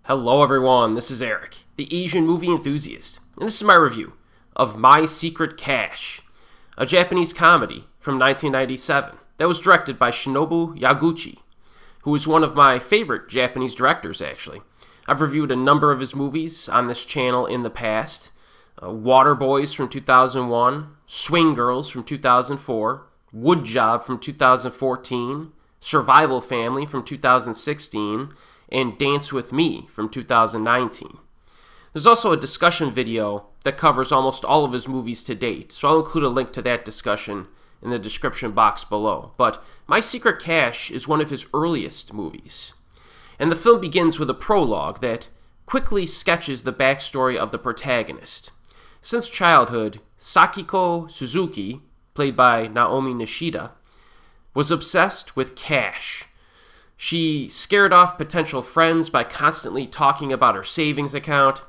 Hello everyone, this is Erik, the Asian movie enthusiast, and this is my review of My Secret Cash, a Japanese comedy from 1997 that was directed by Shinobu Yaguchi, who is one of my favorite Japanese directors, actually. I've reviewed a number of his movies on this channel in the past. Water Boys from 2001, Swing Girls from 2004, Wood Job from 2014, Survival Family from 2016, and Dance With Me from 2019. There's also a discussion video that covers almost all of his movies to date, so I'll include a link to that discussion in the description box below. But My Secret Cash is one of his earliest movies, and the film begins with a prologue that quickly sketches the backstory of the protagonist. Since childhood, Sakiko Suzuki, played by Naomi Nishida, was obsessed with cash. She scared off potential friends by constantly talking about her savings account,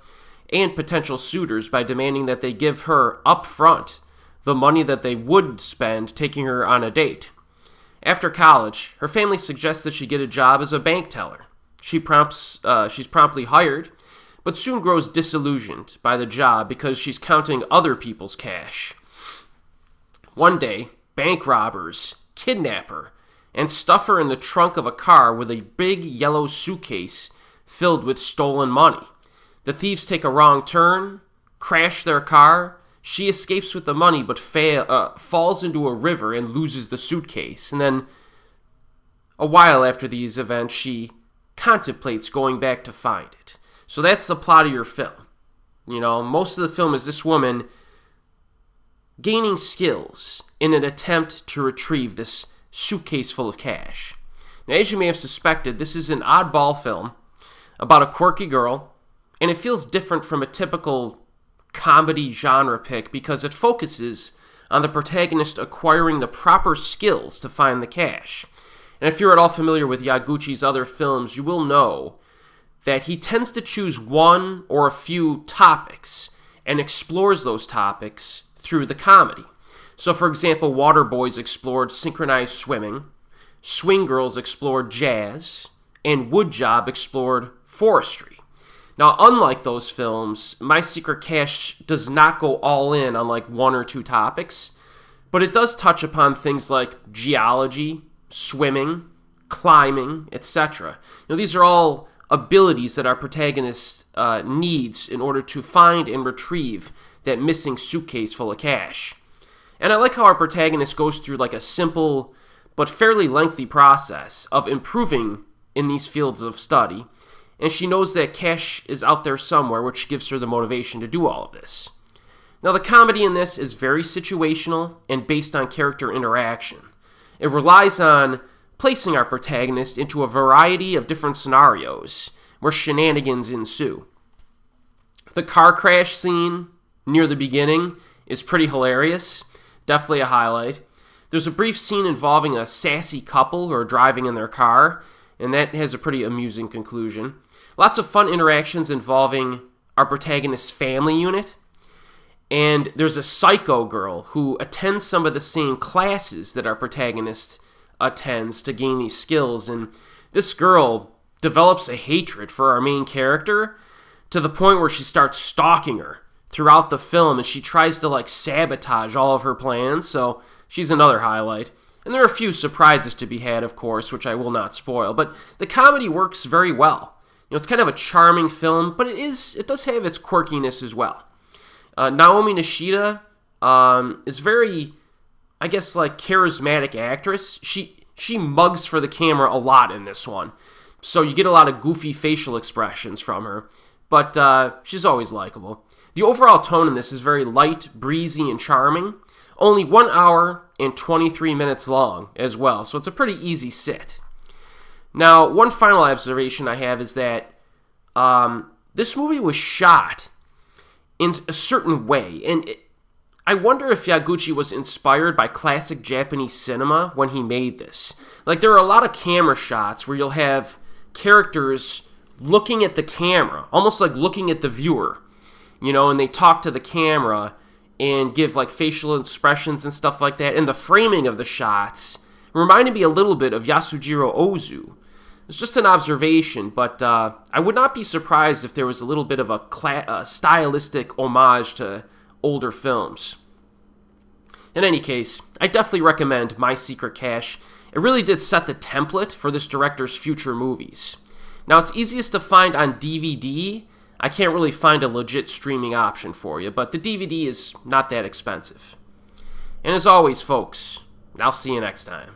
and potential suitors by demanding that they give her up front the money that they would spend taking her on a date. After college, her family suggests that she get a job as a bank teller. She's promptly hired, but soon grows disillusioned by the job because she's counting other people's cash. One day, bank robbers kidnap her and stuff her in the trunk of a car with a big yellow suitcase filled with stolen money. The thieves take a wrong turn, crash their car. She escapes with the money but falls into a river and loses the suitcase. And then, a while after these events, she contemplates going back to find it. So that's the plot of your film. You know, most of the film is this woman gaining skills in an attempt to retrieve this suitcase full of cash. Now, as you may have suspected, this is an oddball film about a quirky girl, and it feels different from a typical comedy genre pick because it focuses on the protagonist acquiring the proper skills to find the cash. And if you're at all familiar with Yaguchi's other films, you will know that he tends to choose one or a few topics and explores those topics through the comedy. So, for example, Water Boys explored synchronized swimming, Swing Girls explored jazz, and Wood Job explored forestry. Now, unlike those films, My Secret Cash does not go all in on like one or two topics, but it does touch upon things like geology, swimming, climbing, etc. These are all abilities that our protagonist needs in order to find and retrieve that missing suitcase full of cash. And I like how our protagonist goes through like a simple but fairly lengthy process of improving in these fields of study, and she knows that cash is out there somewhere, which gives her the motivation to do all of this. Now, the comedy in this is very situational and based on character interaction. It relies on placing our protagonist into a variety of different scenarios where shenanigans ensue. The car crash scene near the beginning is pretty hilarious. Definitely a highlight. There's a brief scene involving a sassy couple who are driving in their car, and that has a pretty amusing conclusion. Lots of fun interactions involving our protagonist's family unit, and there's a psycho girl who attends some of the same classes that our protagonist attends to gain these skills, and this girl develops a hatred for our main character to the point where she starts stalking her throughout the film, and she tries to like sabotage all of her plans, so she's another highlight. And there are a few surprises to be had, of course, which I will not spoil, but the comedy works very well. It's kind of a charming film, but it does have its quirkiness as well. Naomi Nishida is very, I guess, like charismatic actress. She mugs for the camera a lot in this one, so you get a lot of goofy facial expressions from her, but she's always likable. The overall tone in this is very light, breezy, and charming. Only 1 hour and 23 minutes long as well, so it's a pretty easy sit. Now, one final observation I have is that this movie was shot in a certain way, and I wonder if Yaguchi was inspired by classic Japanese cinema when he made this. Like, there are a lot of camera shots where you'll have characters looking at the camera, almost like looking at the viewer, and they talk to the camera and give like facial expressions and stuff like that. And the framing of the shots reminded me a little bit of Yasujiro Ozu, It's just an observation, but I would not be surprised if there was a little bit of a stylistic homage to older films. In any case, I definitely recommend My Secret Cache. It really did set the template for this director's future movies. Now, it's easiest to find on DVD. I can't really find a legit streaming option for you, but the DVD is not that expensive. And as always, folks, I'll see you next time.